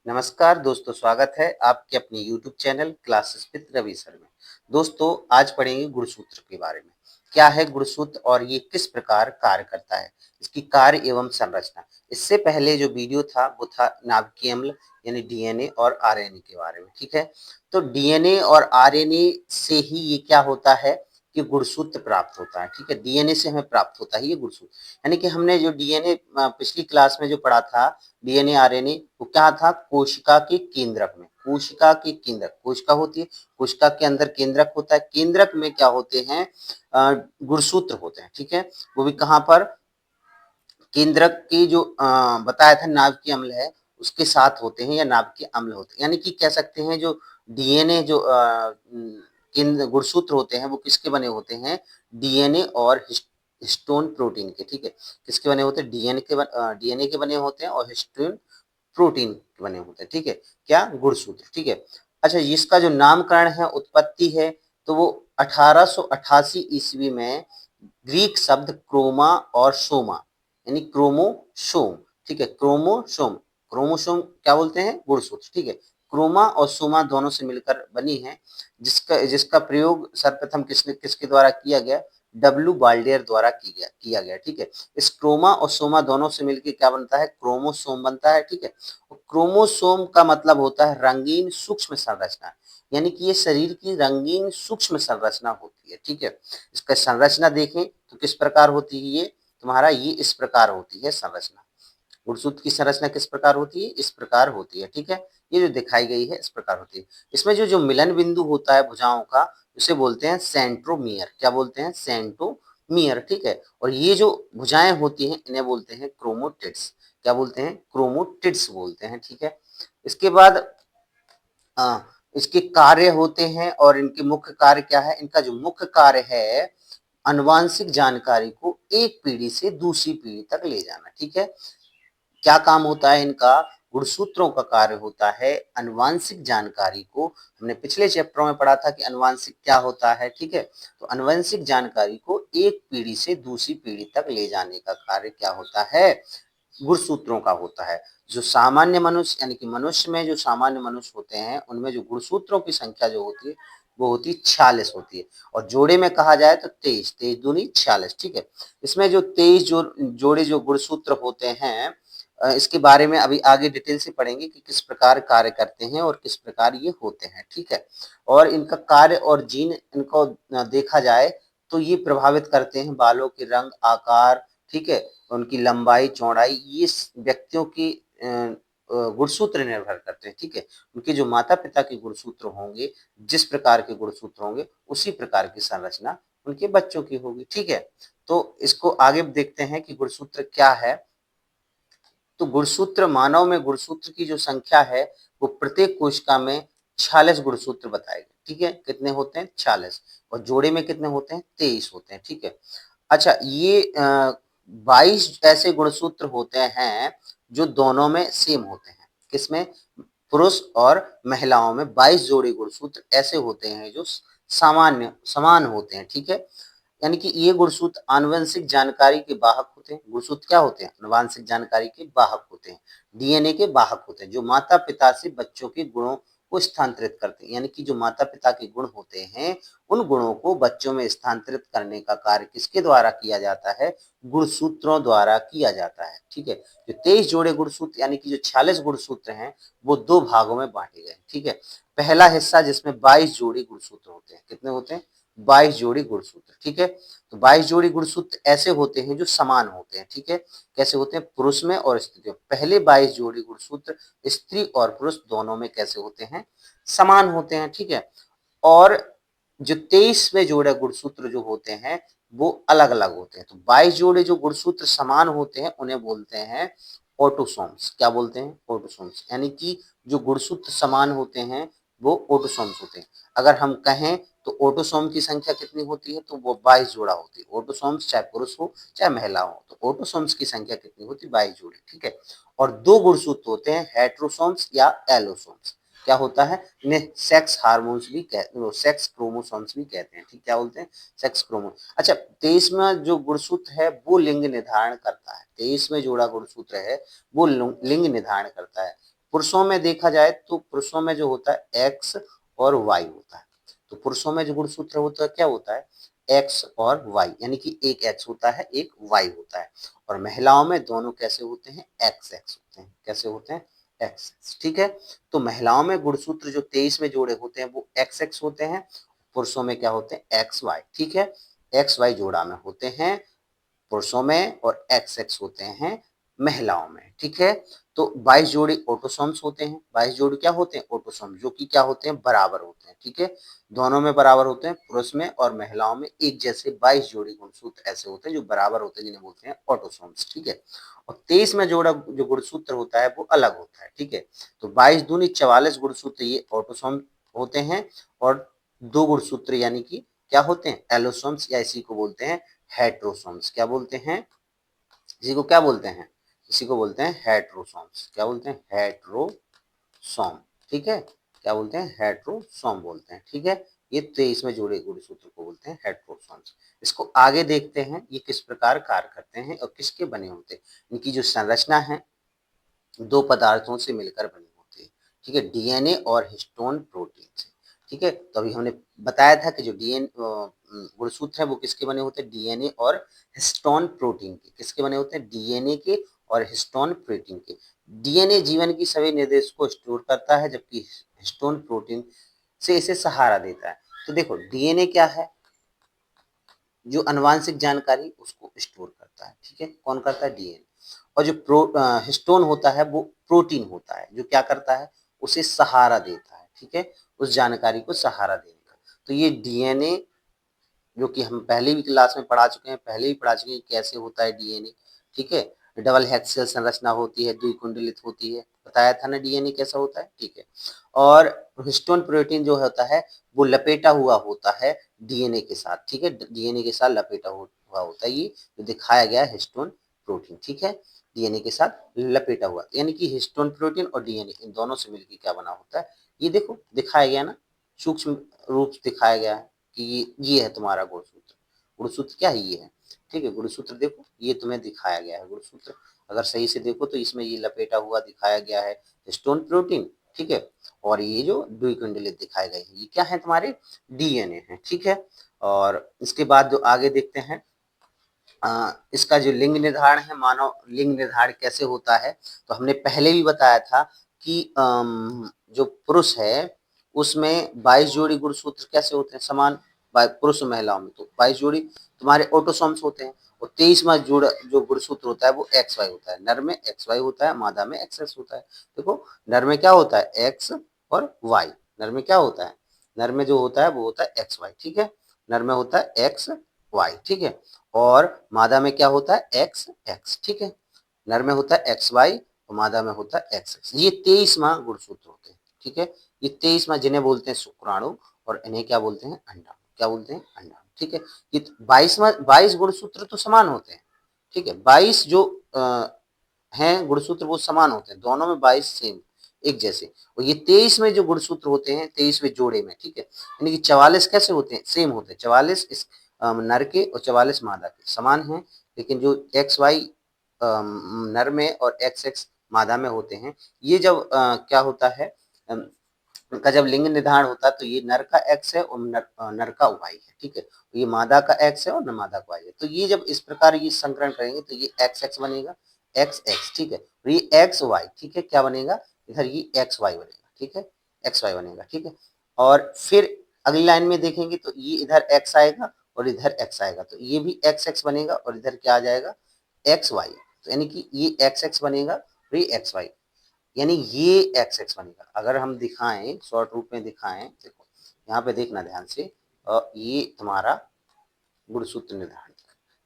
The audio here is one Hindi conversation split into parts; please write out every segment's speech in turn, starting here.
नमस्कार दोस्तों, स्वागत है आपके अपने YouTube channel classes with Ravi sir में। दोस्तों, आज पढ़ेंगे गुणसूत्र के बारे में। क्या है गुणसूत्र और ये किस प्रकार कार्य करता है, इसकी कार्य एवं संरचना। इससे पहले जो वीडियो था वो था नाभिकीय अम्ल यानी डीएनए और आरएनए के बारे में। ठीक है, तो डीएनए और आरएनए से ही ये क्या होता है कि गुणसूत्र प्राप्त होता है। ठीक है, डीएनए से हमें प्राप्त होता है ये गुणसूत्र। यानी कि हमने जो डीएनए पिछली क्लास में जो पढ़ा था, डीएनए आरएनए, वो क्या था, कोशिका के केंद्रक में। कोशिका के केंद्रक, कोशिका होती है, कोशिका के अंदर केंद्रक होता है। केंद्रक में क्या होते हैं, गुणसूत्र होते हैं। ठीक है, वो भी कहाँ पर, केंद्रक की जो बताया था नाभिकीय अम्ल है उसके साथ होते हैं या नाभिकीय अम्ल होते हैं। यानी कि कह सकते हैं जो डीएनए जो केंद्र गुणसूत्र होते हैं वो किसके बने होते हैं, डीएनए और हिस्टोन प्रोटीन के। ठीक है, किसके बने होते हैं, डीएनए के बने होते हैं और हिस्टोन प्रोटीन के बने होते हैं। ठीक है, क्या, गुणसूत्र। ठीक है, अच्छा, इसका जो नामकरण है, उत्पत्ति है, तो वो 1888 ईस्वी में ग्रीक शब्द क्रोमा और सोमा यानी क्रोमोसोम। ठीक है, क्रोमोसोम, क्रोमोसोम क्या बोलते हैं, गुणसूत्र। ठीक है, क्रोमा और सोमा दोनों से मिलकर बनी है, जिसका जिसका प्रयोग सर्वप्रथम किसके द्वारा किया गया, डब्ल्यू बाल्डेयर द्वारा किया गया। ठीक है, इस क्रोमा और सोमा दोनों से मिलकर क्या बनता है, क्रोमोसोम बनता है। ठीक है, क्रोमोसोम का मतलब होता है रंगीन सूक्ष्म संरचना, यानी कि ये शरीर की रंगीन सूक्ष्म संरचना होती है। ठीक है, इसका संरचना देखें तो किस प्रकार होती है, ये तुम्हारा ये इस प्रकार होती है संरचना। गुणसूत्र की संरचना किस प्रकार होती है, इस प्रकार होती है। ठीक है, ये जो दिखाई गई है इस प्रकार होती है। इसमें जो जो मिलन बिंदु होता है भुजाओं का, उसे बोलते हैं सेंट्रोमियर। क्या बोलते हैं, सेंट्रोमियर। ठीक है, और ये जो भुजाएं होती हैं इन्हें बोलते हैं क्रोमोटिड्स। क्या बोलते हैं, क्रोमोटिड्स बोलते हैं। ठीक है, इसके बाद इसके कार्य होते हैं और इनके मुख्य कार्य क्या है, इनका जो मुख्य कार्य है आनुवांशिक जानकारी को एक पीढ़ी से दूसरी पीढ़ी तक ले जाना। ठीक है, क्या काम होता है इनका, गुणसूत्रों का कार्य होता है आनुवांशिक जानकारी को, हमने पिछले चैप्टरों में पढ़ा था कि आनुवांशिक क्या होता है। ठीक है, तो आनुवांशिक जानकारी को एक पीढ़ी से दूसरी पीढ़ी तक ले जाने का कार्य क्या होता है, गुणसूत्रों का होता है। जो सामान्य मनुष्य यानी कि मनुष्य में जो सामान्य मनुष्य होते हैं उनमें जो गुणसूत्रों की संख्या जो होती है वो होती है 46 होती है, और जोड़े में कहा जाए तो 23, 23 दूनी 46। ठीक है, इसमें जो 23 जोड़े जो गुणसूत्र होते हैं, इसके बारे में अभी आगे डिटेल से पढ़ेंगे कि किस प्रकार कार्य करते हैं और किस प्रकार ये होते हैं। ठीक है, और इनका कार्य और जीन इनको देखा जाए तो ये प्रभावित करते हैं बालों के रंग, आकार। ठीक है, उनकी लंबाई, चौड़ाई, ये व्यक्तियों की गुणसूत्र निर्भर करते हैं। ठीक है, उनके जो माता पिता के गुणसूत्र होंगे, जिस प्रकार के गुणसूत्र होंगे उसी प्रकार की संरचना उनके बच्चों की होगी। ठीक है, तो इसको आगे देखते हैं कि गुणसूत्र क्या है। तो गुणसूत्र, मानव में गुणसूत्र की जो संख्या है वो प्रत्येक कोशिका में 46 गुणसूत्र बताए गए। ठीक है, कितने होते हैं, 46, और जोड़े में कितने होते हैं, 23 होते हैं। ठीक है, अच्छा, ये 22 ऐसे गुणसूत्र होते हैं जो दोनों में सेम होते हैं। किसमें, पुरुष और महिलाओं में 22 जोड़े गुणसूत्र ऐसे होते हैं जो समान होते हैं। ठीक है, यानी कि ये गुणसूत्र आनुवंशिक जानकारी के वाहक होते हैं। गुणसूत्र क्या होते हैं, आनुवंशिक जानकारी के वाहक होते हैं, डीएनए के वाहक होते हैं, जो माता पिता से बच्चों के गुणों को स्थानांतरित करते हैं। यानी कि जो माता पिता के गुण होते हैं उन गुणों को बच्चों में स्थानांतरित करने का कार्य किसके द्वारा किया जाता है, गुणसूत्रों द्वारा किया जाता है। ठीक है, जो 23 जोड़े गुणसूत्र यानी कि जो 46 गुणसूत्र हैं वो दो भागों में बांटे गए। ठीक है, पहला हिस्सा जिसमें 22 जोड़े गुणसूत्र होते हैं, कितने होते हैं, 22 जोड़ी गुणसूत्र। ठीक है, तो 22 जोड़ी गुणसूत्र ऐसे होते हैं जो समान होते हैं। ठीक है, कैसे होते हैं, पुरुष में और स्त्री में। पहले 22 जोड़ी गुणसूत्र स्त्री और पुरुष दोनों में कैसे होते हैं, समान होते हैं। ठीक है, और जो 23वें जोड़े गुणसूत्र जो होते हैं वो अलग अलग होते हैं। तो 22 जोड़े जो गुणसूत्र समान होते हैं उन्हें बोलते हैं ऑटोसोम्स। क्या बोलते हैं, ऑटोसोम्स, यानी कि जो गुणसूत्र समान होते हैं वो ऑटोसोम्स होते हैं। अगर हम कहें तो ऑटोसोम की संख्या कितनी होती है, तो वो 22 जोड़ा होती है। ऑटोसोम्स चाहे पुरुष हो चाहे महिला हो, तो ऑटोसोम्स की संख्या कितनी होती है, 22 जोड़ी। ठीक है, और दो गुणसूत्र होते हैं हेट्रोसोम्स या एलोसोम्स। क्या होता है, इन्हें सेक्स हार्मोन्स भी कहते, सेक्स क्रोमोसोम्स भी कहते हैं। ठीक, क्या बोलते हैं, सेक्स क्रोमो। अच्छा, 23वां जो गुणसूत्र है वो लिंग निर्धारण करता है। 23वें जोड़ा गुणसूत्र है वो लिंग निर्धारण करता है। पुरुषों में देखा जाए तो पुरुषों में जो होता है एक्स और वाई होता है। तो पुरुषों में जो गुणसूत्र होता है क्या होता है, एक्स और वाई, यानी कि एक एक्स होता है एक वाई होता है। और महिलाओं में दोनों कैसे होते हैं, एक्स एक्स होते हैं। कैसे होते हैं, एक्स एक्स। ठीक है, तो महिलाओं में गुणसूत्र जो 23 में जोड़े होते हैं वो एक्स एक्स होते हैं, पुरुषों में क्या होते हैं, एक्स वाई। ठीक है, एक्स वाई जोड़ा में होते हैं पुरुषों में और एक्स एक्स होते हैं महिलाओं में। ठीक है, तो 22 जोड़ी ऑटोसोम्स होते हैं। 22 जोड़ी क्या होते हैं, ऑटोसोम्स, जो कि क्या होते हैं, बराबर होते हैं। ठीक है, दोनों में बराबर होते हैं, पुरुष में और महिलाओं में एक जैसे 22 जोड़ी गुणसूत्र ऐसे होते हैं जो बराबर होते हैं, जिन्हें बोलते हैं ऑटोसोम्स। ठीक है, और 23 में जोड़ा जो गुणसूत्र होता है वो अलग होता है। ठीक है, तो 22 दूनी 44 गुणसूत्र ये ऑटोसोम होते हैं, और 2 गुणसूत्र यानी कि क्या होते हैं, एलोसोम्स, या इसी को बोलते हैं हेट्रोसोम्स। क्या बोलते हैं, इसी को क्या बोलते हैं, इसी को बोलते हैं हेट्रोसोम्स। क्या बोलते हैं, हेट्रोसोम। ठीक है, क्या बोलते हैं, हेट्रोसोम बोलते हैं। ठीक है, ये 23 में जोड़े गुणसूत्र को बोलते हैं हेट्रोसोम्स। इसको आगे देखते हैं ये किस प्रकार कार्य करते हैं और किसके बने होते हैं। इनकी जो संरचना है दो पदार्थों से मिलकर बनी होती है। ठीक है, डीएनए और हिस्टोन प्रोटीन से। ठीक है, तो अभी हमने बताया था कि जो गुणसूत्र है वो किसके बने होते हैं, डीएनए और हिस्टोन प्रोटीन के। किसके बने होते हैं, डीएनए के और हिस्टोन प्रोटीन के। डीएनए जीवन की सभी निर्देश को स्टोर करता है, जबकि हिस्टोन प्रोटीन से इसे सहारा देता है। तो देखो डीएनए क्या है, जो आनुवांशिक जानकारी उसको स्टोर करता है। ठीक है, कौन करता है, डीएनए। और जो हिस्टोन होता है वो प्रोटीन होता है, जो क्या करता है, उसे सहारा देता है। ठीक है, उस जानकारी को सहारा देने का। तो ये डीएनए जो कि हम पहले भी क्लास में पढ़ा चुके हैं, पहले भी पढ़ा चुके हैं कैसे होता है डीएनए। ठीक है, डबल हेक्सेल संरचना होती है, द्विकुंडलित होती है, बताया था ना डीएनए कैसा होता है। ठीक है, और हिस्टोन प्रोटीन जो होता है वो लपेटा हुआ होता है डीएनए के साथ। ठीक है, डीएनए के साथ लपेटा हुआ होता है, ये जो दिखाया गया है हिस्टोन प्रोटीन। ठीक है, डीएनए के साथ लपेटा हुआ, यानी कि हिस्टोन प्रोटीन और डीएनए इन दोनों से मिलकर क्या बना होता है, ये देखो दिखाया गया ना, सूक्ष्म रूप से दिखाया गया है कि ये है तुम्हारा गुणसूत्र। गुणसूत्र क्या है, ये है। ठीक है, गुणसूत्र देखो ये तुम्हें दिखाया गया है गुणसूत्र, अगर सही से देखो तो इसमें ये लपेटा हुआ दिखाया गया है हिस्टोन प्रोटीन। ठीक है, और ये जो द्विकुंडलित दिखाए गए हैं ये क्या है, तुम्हारे डीएनए है। ठीक है, और इसके बाद जो आगे देखते हैं इसका जो लिंग निर्धारण है, मानव लिंग निर्धारण कैसे होता है, तो हमने पहले भी बताया था कि जो पुरुष है उसमें 22 जोड़ी गुणसूत्र कैसे होते हैं, समान, पुरुष और महिलाओं में तो 22 जोड़ी तुम्हारे ऑटोसोम्स होते हैं, और 23वां जोड़ जो गुणसूत्र होता है वो एक्स वाई होता है। नर में एक्स वाई होता है, मादा में एक्स एक्स होता है। देखो नर में क्या होता है, एक्स और वाई। नर में क्या होता है, नर में जो होता है वो होता है एक्स वाई। ठीक है, नर में होता है एक्स वाई। ठीक है, और मादा में क्या होता है, एक्स एक्स। ठीक है, नर में होता है एक्स वाई और मादा में होता है एक्स एक्स। ये 23वां गुणसूत्र होते हैं। ठीक है, ये 23वां जिन्हें बोलते हैं शुक्राणु, और इन्हें क्या बोलते हैं, अंडाणु। क्या बोलते हैं, अंडाणु। ठीक है, ये 22 गुणसूत्र तो समान होते हैं। ठीक है, 22 जो हैं गुणसूत्र वो समान होते हैं, दोनों में 22 सेम एक जैसे। और ये 23 में जो गुणसूत्र होते हैं 23वें जोड़े में, ठीक है, यानी कि 44 कैसे होते हैं, सेम होते हैं। 44 इस नर के और 44 मादा के समान हैं, लेकिन जो एक्स वाई नर में और एक्स एक्स मादा में होते हैं, ये जब क्या होता है, उनका जब लिंग निर्धारण होता है तो ये नर का एक्स है और नर का वाई है। ठीक है, तो ये मादा का एक्स है और मादा का वाई है। तो ये जब इस प्रकार ये संकरण करेंगे तो ये एक्स एक्स बनेगा, एक्स एक्स। ठीक है, और ये एक्स वाई। ठीक है, क्या बनेगा, इधर ये एक्स वाई बनेगा। ठीक है, एक्स वाई बनेगा। ठीक है, और फिर अगली लाइन में देखेंगे तो ये इधर एक्स आएगा और इधर एक्स आएगा, तो ये भी एक्स एक्स बनेगा और इधर क्या आ जाएगा, एक्स वाई। तो यानी कि ये एक्स एक्स बनेगा और ये एक्स वाई, यानी ये एक्स एक्स बनेगा। अगर हम दिखाएं शॉर्ट रूप में दिखाएं, देखो यहाँ पे देखना ध्यान से, ये तुम्हारा गुणसूत्र निर्धारण।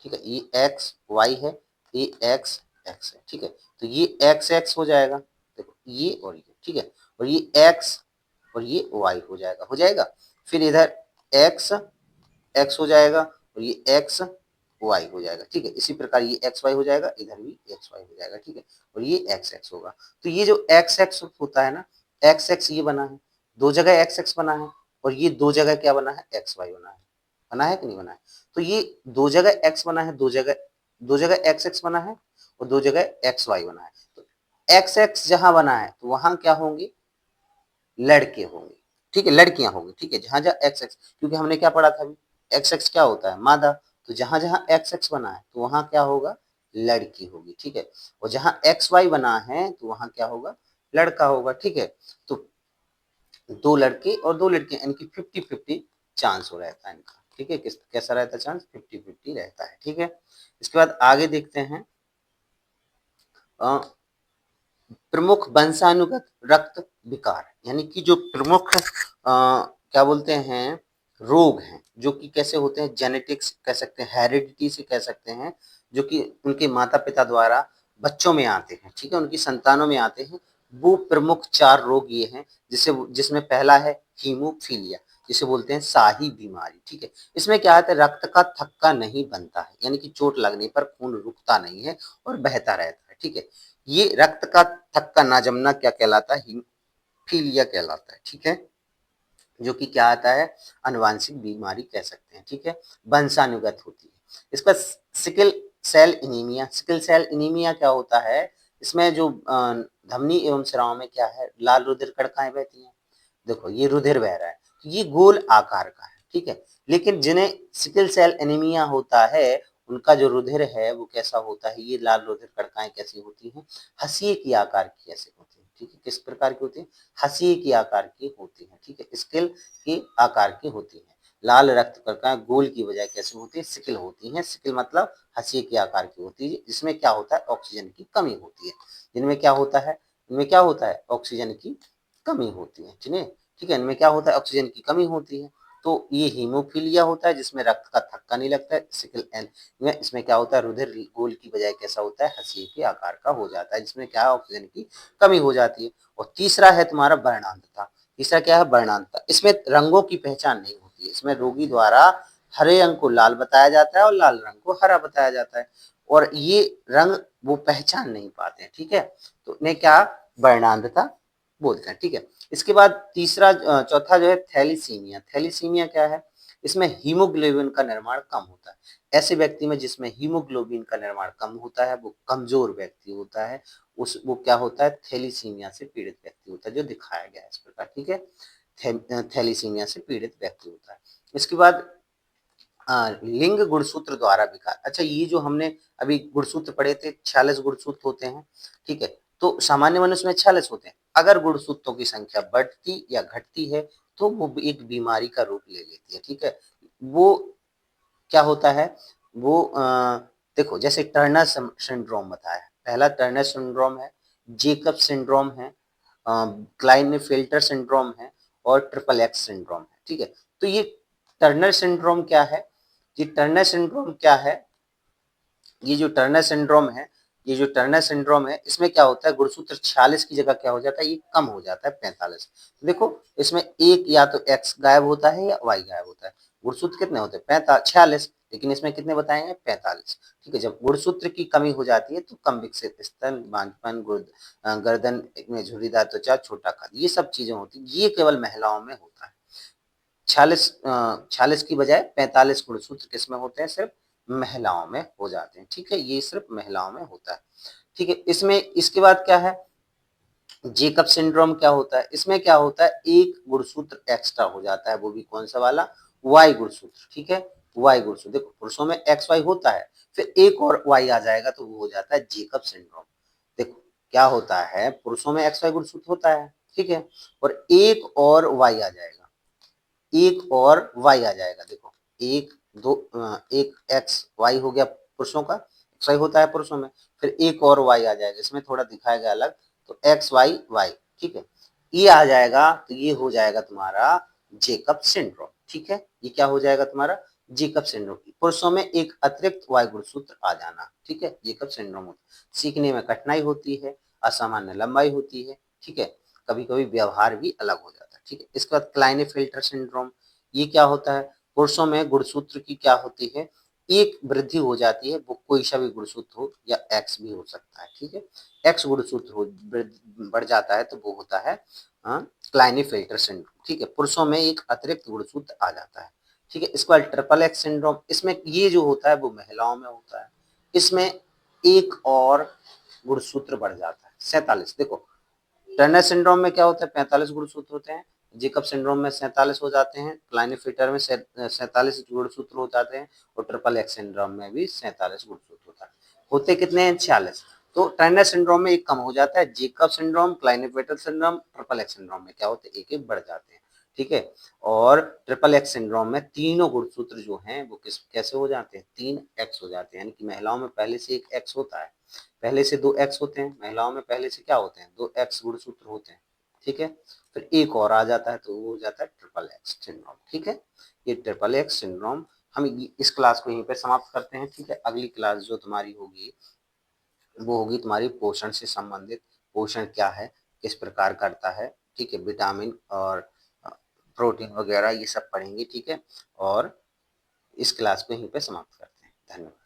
ठीक है, ये एक्स वाई है, ये एक्स एक्स है। ठीक है, तो ये एक्स एक्स हो जाएगा, देखो ये और ये। ठीक है, और ये एक्स और ये वाई हो जाएगा, हो जाएगा। फिर इधर एक्स एक्स हो जाएगा और ये एक्स वाई हो जाएगा। ठीक है, इसी प्रकार ये एक्स वाई हो जाएगा, इधर भी एक्स वाई हो जाएगा। ठीक है, और ये एक्स एक्स होगा। तो ये जो एक्स एक्स होता है ना, एक्स एक्स ये बना है, दो जगह एक्स एक्स बना है, और ये दो जगह क्या बना है, एक्स वाई बना है। बना है कि नहीं बना है, तो ये दो जगह एक्स बना है, दो जगह एक्स एक्स बना है और दो जगह एक्स वाई बना है। तो एक्स एक्स जहां बना है तो वहां क्या होंगे, लड़के होंगे, ठीक है, लड़कियां होंगी, ठीक है, जहां जहां एक्स एक्स, क्योंकि हमने क्या पढ़ा था अभी, एक्स एक्स क्या होता है, मादा, तो जहां जहां एक्स एक्स बना है तो वहां क्या होगा, लड़की होगी, ठीक है, और जहां एक्स वाई बना है तो वहां क्या होगा, लड़का होगा, ठीक है। तो दो लड़के और दो लड़कियां, यानी कि 50-50 चांस हो रहता है इनका, ठीक है, किस कैसा रहता है चांस, 50-50 रहता है, ठीक है। इसके बाद आगे देखते हैं, अ, प्रमुख वंशानुगत रक्त विकार, यानी कि जो प्रमुख क्या बोलते हैं, रोग हैं, जो कि कैसे होते हैं, जेनेटिक्स कह सकते हैं, हेरिडिटी से कह सकते हैं, जो कि उनके माता पिता द्वारा बच्चों में आते हैं, ठीक है, उनकी संतानों में आते हैं। वो प्रमुख 4 रोग ये हैं, जिसमें पहला है हीमोफीलिया, जिसे बोलते हैं शाही बीमारी, ठीक है। इसमें क्या है, रक्त का थक्का नहीं बनता है, यानी कि चोट लगने पर खून रुकता नहीं है और बहता रहता है, ठीक है। ये रक्त का थक्का ना जमना क्या कहलाता है, हीमोफीलिया कहलाता है, ठीक है, जो कि क्या आता है, आनुवांशिक बीमारी कह सकते हैं, ठीक है, वंशानुगत होती है। इसका sickle cell anaemia, sickle cell anaemia क्या होता है, इसमें जो धमनी एवं सिराओं में क्या है, लाल रुधिर कणिकाएं बहती हैं, देखो ये रुधिर बह रहा है, तो ये गोल आकार का है, ठीक है, लेकिन जिन्हें सिकल सेल एनीमिया होता है, उनका जो रुधिर है वो कैसा होता है, ये लाल रुधिर कणिकाएं कैसी होती हैं, हंसिए की आकार की ऐसे होती है, ठीक है, किस प्रकार की होती है, हंसिए की आकार की होती है, ठीक है, स्केल के आकार की होती है। लाल रक्त कणिकाएं गोल की बजाय कैसे होती है, सिकल होती हैं, सिकल मतलब हंसिए के आकार की होती है, जिसमें क्या होता है, ऑक्सीजन की कमी होती है, जिनमें क्या होता है, इनमें क्या होता है, ऑक्सीजन की कमी होती है, ठीक है, इनमें क्या होता है, ऑक्सीजन की कमी होती है। तो ये हीमोफीलिया होता है, जिसमें रक्त का थक्का नहीं लगता है, सिकल एन में इसमें क्या होता है, रुधिर गोल की बजाय कैसा होता है, हंसिए के आकार का हो जाता है, जिसमें क्या है, ऑक्सीजन की कमी हो जाती है। और तीसरा है तुम्हारा वर्णांधता, तीसरा क्या है, वर्णांधता, इसमें रंगों की पहचान नहीं होती है, इसमें रोगी द्वारा हरे रंग को लाल बताया जाता है और लाल रंग को हरा बताया जाता है, और ये रंग वो पहचान नहीं पाते हैं, ठीक है, तो इन्हें क्या, वर्णांधता बोलते हैं, ठीक है। इसके बाद तीसरा चौथा जो है थैलीसीमिया, थैलीसीमिया क्या है, इसमें हीमोग्लोबिन का निर्माण कम होता है, ऐसे व्यक्ति में जिसमें हीमोग्लोबिन का निर्माण कम होता है वो कमजोर व्यक्ति होता है, उस वो क्या होता है, थैलीसीमिया से पीड़ित व्यक्ति होता है, जो दिखाया गया है इस प्रकार, ठीक है, थैलीसीमिया से पीड़ित व्यक्ति होता है। इसके बाद लिंग गुणसूत्र द्वारा विकार, अच्छा ये जो हमने अभी गुणसूत्र पढ़े थे, 46 गुणसूत्र होते हैं, ठीक है, तो सामान्य मनुष्य में 46 होते हैं, अगर गुणसूत्रों की संख्या बढ़ती या घटती है तो वो एक बीमारी का रूप ले लेती है, ठीक है, वो क्या होता है, वो देखो जैसे टर्नर सिंड्रोम बताया, पहला टर्नर सिंड्रोम है, जेकब सिंड्रोम है, क्लाइनेफेल्टर सिंड्रोम है और ट्रिपल एक्स सिंड्रोम है, ठीक है। तो ये टर्नर सिंड्रोम क्या है, ये टर्नर सिंड्रोम क्या है, ये जो टर्नर सिंड्रोम है, ये जो टर्नर सिंड्रोम है, इसमें क्या होता है, गुणसूत्र 46 की जगह क्या हो जाता है, ये कम हो जाता है 45। देखो इसमें एक या तो एक्स गायब होता है या वाई गायब होता है, गुणसूत्र कितने होते हैं, 46, लेकिन इसमें कितने बताए हैं, 45, ठीक है। जब गुणसूत्र की कमी हो जाती है तो कम विकसित स्तन, बांझपन, गर्दन में झुर्रीदार त्वचा, छोटा कद, ये सब चीजें होती है, ये केवल महिलाओं में होता है। 46 की बजाय 45 गुणसूत्र किसमें होते हैं, सिर्फ महिलाओं में हो जाते हैं, ठीक है, ये सिर्फ महिलाओं में होता है, ठीक है। इसमें इसके बाद क्या है, जेकब सिंड्रोम क्या होता है, इसमें क्या होता है, एक गुणसूत्र एक्स्ट्रा हो जाता है, वो भी कौन सा वाला, वाई गुणसूत्र, ठीक है, वाई गुणसूत्र, देखो पुरुषों में एक्स वाई होता है, फिर एक और वाई आ जाएगा तो वो हो जाता है जेकब सिंड्रोम। देखो क्या होता है, पुरुषों में एक्स वाई गुणसूत्र होता है, ठीक है, और एक और वाई आ जाएगा, एक और वाई आ जाएगा, देखो एक दो एक एक्स वाई हो गया पुरुषों का, एक्स वाई होता है पुरुषों में, फिर एक और वाई आ जाएगा, इसमें थोड़ा दिखाया गया अलग, तो एक्स वाई वाई, ठीक है, ये आ जाएगा तो ये हो जाएगा तुम्हारा जेकब सिंड्रोम, ठीक है, ये क्या हो जाएगा तुम्हारा, जेकब सिंड्रोम, पुरुषों में एक अतिरिक्त वाई गुणसूत्र आ जाना, ठीक है, जेकब सिंड्रोम होता है। सीखने में कठिनाई होती है, असामान्य लंबाई होती है, ठीक है, कभी कभी व्यवहार भी अलग हो जाता है, ठीक है। इसके बाद क्लाइनेफेल्टर सिंड्रोम, ये क्या होता है, पुरुषों में गुणसूत्र की क्या होती है, एक वृद्धि हो जाती है, वो कोई सा भी गुणसूत्र हो या एक्स भी हो सकता है, ठीक है, एक्स गुणसूत्र हो बढ़ जाता है तो वो होता है क्लाइनेफेल्टर सिंड्रोम, ठीक है, पुरुषों में एक अतिरिक्त गुणसूत्र आ जाता है, ठीक है। इसके बाद ट्रिपल एक्स सिंड्रोम, इसमें ये जो होता है वो महिलाओं में होता है, इसमें एक और गुणसूत्र बढ़ जाता है, 47। देखो, टर्नर सिंड्रोम में क्या होता है, 45 गुणसूत्र होते हैं। जेकब सिंड्रोम में 47 हो जाते हैं। क्लाइनेफेटर में 47 गुणसूत्र हो जाते हैं और ट्रिपल एक्स सिंड्रोम में भी 47 गुणसूत्र होता है। होते कितने हैं, 46। तो टर्नर सिंड्रोम में एक कम हो जाता है। Jacob syndrome, Klinefelter syndrome, triple X syndrome में क्या होते हैं, एक एक बढ़ जाते हैं। ठीक है। और ट्रिपल एक्स सिंड्रोम में तीनों गुणसूत्र जो हैं वो कैसे हो जाते हैं, 3x हो जाते हैं। यानी कि महिलाओं में पहले से एक x होता है, पहले से 2x होते हैं। महिलाओं में पहले से क्या होते हैं, 2x गुणसूत्र होते हैं। ठीक है। फिर एक और आ जाता है तो वो हो जाता है ट्रिपल एक्स सिंड्रोम। ठीक है। ये ट्रिपल एक्स सिंड्रोम। हम इस क्लास को यहीं पे समाप्त करते हैं। ठीक है। अगली क्लास जो तुम्हारी होगी वो होगी तुम्हारी पोषण से संबंधित। पोषण क्या है, किस प्रकार करता है। ठीक है। विटामिन और प्रोटीन वगैरह ये सब पढ़ेंगे। ठीक है। और इस क्लास को यहीं पे समाप्त करते हैं। धन्यवाद।